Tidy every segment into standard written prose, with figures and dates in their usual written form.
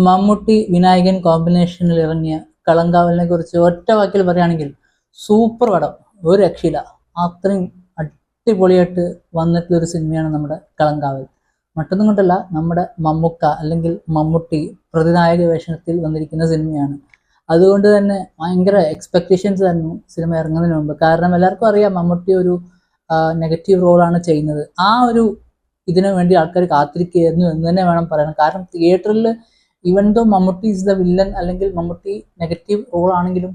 മമ്മൂട്ടി വിനായകൻ കോമ്പിനേഷനിൽ ഇറങ്ങിയ കളങ്കാവലിനെ കുറിച്ച് ഒറ്റ വാക്കിൽ പറയുകയാണെങ്കിൽ സൂപ്പർ പടം, ഒരു രക്ഷയില്ല. അത്രയും അടിപൊളിയായിട്ട് വന്നിട്ടുള്ള ഒരു സിനിമയാണ് നമ്മുടെ കളങ്കാവൽ. മറ്റൊന്നും കൊണ്ടല്ല, നമ്മുടെ മമ്മൂക്ക അല്ലെങ്കിൽ മമ്മൂട്ടി പ്രതിനായക വേഷത്തിൽ വന്നിരിക്കുന്ന സിനിമയാണ്. അതുകൊണ്ട് തന്നെ ഭയങ്കര എക്സ്പെക്റ്റേഷൻസ് ആയിരുന്നു സിനിമ ഇറങ്ങുന്നതിന് മുമ്പ്. കാരണം എല്ലാവർക്കും അറിയാം മമ്മൂട്ടി ഒരു നെഗറ്റീവ് റോളാണ് ചെയ്യുന്നത്. ആ ഒരു ഇതിനു വേണ്ടി ആൾക്കാർ കാത്തിരിക്കുകയായിരുന്നു എന്ന് തന്നെ വേണം പറയാൻ. കാരണം തിയേറ്ററിൽ even though Mammootty is the villain അല്ലെങ്കിൽ മമ്മൂട്ടി നെഗറ്റീവ് റോൾ ആണെങ്കിലും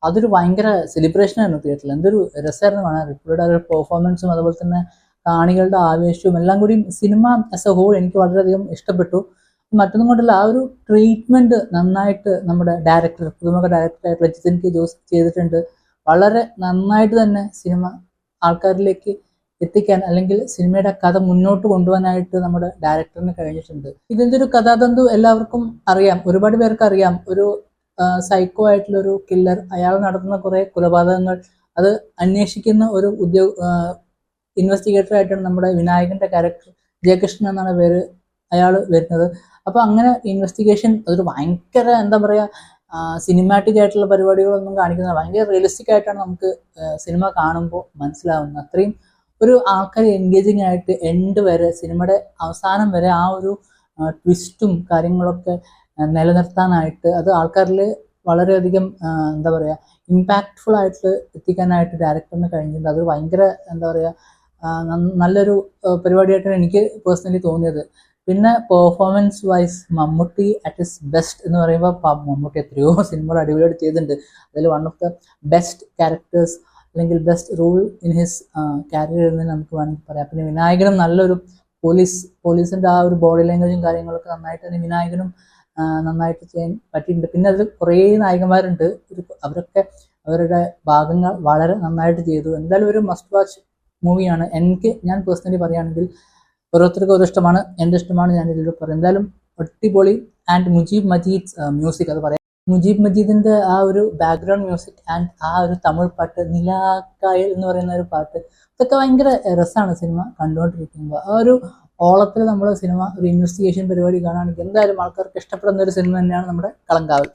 അതൊരു ഭയങ്കര സെലിബ്രേഷൻ ആയിരുന്നു തിയേറ്ററിൽ. എന്തൊരു രസമായിരുന്നു കാണാൻ. റിപ്പുയുടെ ഒരു പെർഫോമൻസും അതുപോലെ തന്നെ കാണികളുടെ ആവേശവും എല്ലാം കൂടി സിനിമ ആസ് എ ഹോൾ എനിക്ക് വളരെയധികം ഇഷ്ടപ്പെട്ടു. മറ്റൊന്നും കൊണ്ടല്ല, ആ ഒരു ട്രീറ്റ്മെന്റ് നന്നായിട്ട് നമ്മുടെ ഡയറക്ടർ, പുതുമുഖ ഡയറക്ടറായിട്ടുള്ള ജിതിൻ കെ ജോസ് ചെയ്തിട്ടുണ്ട്. വളരെ നന്നായിട്ട് തന്നെ സിനിമ ആൾക്കാരിലേക്ക് എത്തിക്കാൻ അല്ലെങ്കിൽ സിനിമയുടെ കഥ മുന്നോട്ട് കൊണ്ടുപോകാനായിട്ട് നമ്മുടെ ഡയറക്ടറിന് കഴിഞ്ഞിട്ടുണ്ട്. ഇതിൻ്റെ ഒരു കഥാതന്തു എല്ലാവർക്കും അറിയാം, ഒരുപാട് പേർക്ക് അറിയാം. ഒരു സൈക്കോ ആയിട്ടുള്ള ഒരു കില്ലർ, അയാൾ നടത്തുന്ന കുറെ കൊലപാതകങ്ങൾ അത് അന്വേഷിക്കുന്ന ഒരു ഇൻവെസ്റ്റിഗേറ്റർ ആയിട്ടാണ് നമ്മുടെ വിനായകന്റെ ക്യാരക്ടർ, ജയകൃഷ്ണൻ എന്നാണ് പേര്, അയാൾ വരുന്നത്. അപ്പൊ അങ്ങനെ ഇൻവെസ്റ്റിഗേഷൻ അതൊരു ഭയങ്കര എന്താ പറയാ സിനിമാറ്റിക് ആയിട്ടുള്ള പരിപാടികളൊന്നും കാണിക്കുന്നത് ഭയങ്കര റിയലിസ്റ്റിക് ആയിട്ടാണ് നമുക്ക് സിനിമ കാണുമ്പോൾ മനസ്സിലാവുന്നത്. അത്രയും ഒരു ആൾക്കാർ എൻഗേജിങ് ആയിട്ട് എൻഡ് വരെ, സിനിമയുടെ അവസാനം വരെ ആ ഒരു ട്വിസ്റ്റും കാര്യങ്ങളൊക്കെ നിലനിർത്താനായിട്ട് അത് ആൾക്കാരിൽ വളരെയധികം എന്താ പറയുക ഇമ്പാക്റ്റ്ഫുൾ ആയിട്ട് എത്തിക്കാനായിട്ട് ഡയറക്ടറിന് കഴിഞ്ഞിട്ടുണ്ട്. അത് ഭയങ്കര എന്താ പറയുക നല്ലൊരു പരിപാടിയായിട്ടാണ് എനിക്ക് പേഴ്സണലി തോന്നിയത്. പിന്നെ performance wise Mammootty at his best എന്ന് പറയുമ്പോൾ മമ്മൂട്ടി എത്രയോ സിനിമകൾ അടിപൊളിയായിട്ട് ചെയ്തിട്ടുണ്ട്. അതിൽ one of the best characters അല്ലെങ്കിൽ best role in his career എന്ന് നമുക്ക് വേണമെങ്കിൽ പറയാം. പിന്നെ വിനായകനും നല്ലൊരു പോലീസിൻ്റെ ആ ഒരു ബോഡി ലാംഗ്വേജും കാര്യങ്ങളൊക്കെ നന്നായിട്ട് തന്നെ വിനായകനും നന്നായിട്ട് ചെയ്യാൻ പറ്റിയിട്ടുണ്ട്. പിന്നെ അതിൽ കുറേ നായകന്മാരുണ്ട്, അവരൊക്കെ അവരുടെ ഭാഗങ്ങൾ വളരെ നന്നായിട്ട് ചെയ്തു. എന്തായാലും ഒരു മസ്റ്റ് വാച്ച് മൂവിയാണ്. ഞാൻ പേഴ്സണലി പറയുകയാണെങ്കിൽ ഓരോരുത്തർക്കും ഓരോ ഇഷ്ടമാണ്, എൻ്റെ ഇഷ്ടമാണ് ഞാൻ ഇതിൽ പറയും. എന്തായാലും അടിപൊളി. ആൻഡ് മുജീബ് മജീദ് മ്യൂസിക്, അത് പറയാം. മുജീബ് മജീദിന്റെ ആ ഒരു ബാക്ക്ഗ്രൗണ്ട് മ്യൂസിക് ആൻഡ് ആ ഒരു തമിഴ് പാട്ട് നിലാക്കായൽ എന്ന് പറയുന്ന ഒരു പാട്ട്, ഇതൊക്കെ ഭയങ്കര രസമാണ് സിനിമ കണ്ടുകൊണ്ടിരിക്കുമ്പോൾ. ആ ഒരു ഓളത്തിൽ നമ്മൾ സിനിമ ഒരു ഇൻവെസ്റ്റിഗേഷൻ പരിപാടി കാണുകയാണെങ്കിൽ എന്തായാലും ആൾക്കാർക്ക് ഇഷ്ടപ്പെടുന്ന ഒരു സിനിമ തന്നെയാണ് നമ്മുടെ കളങ്കാവൽ.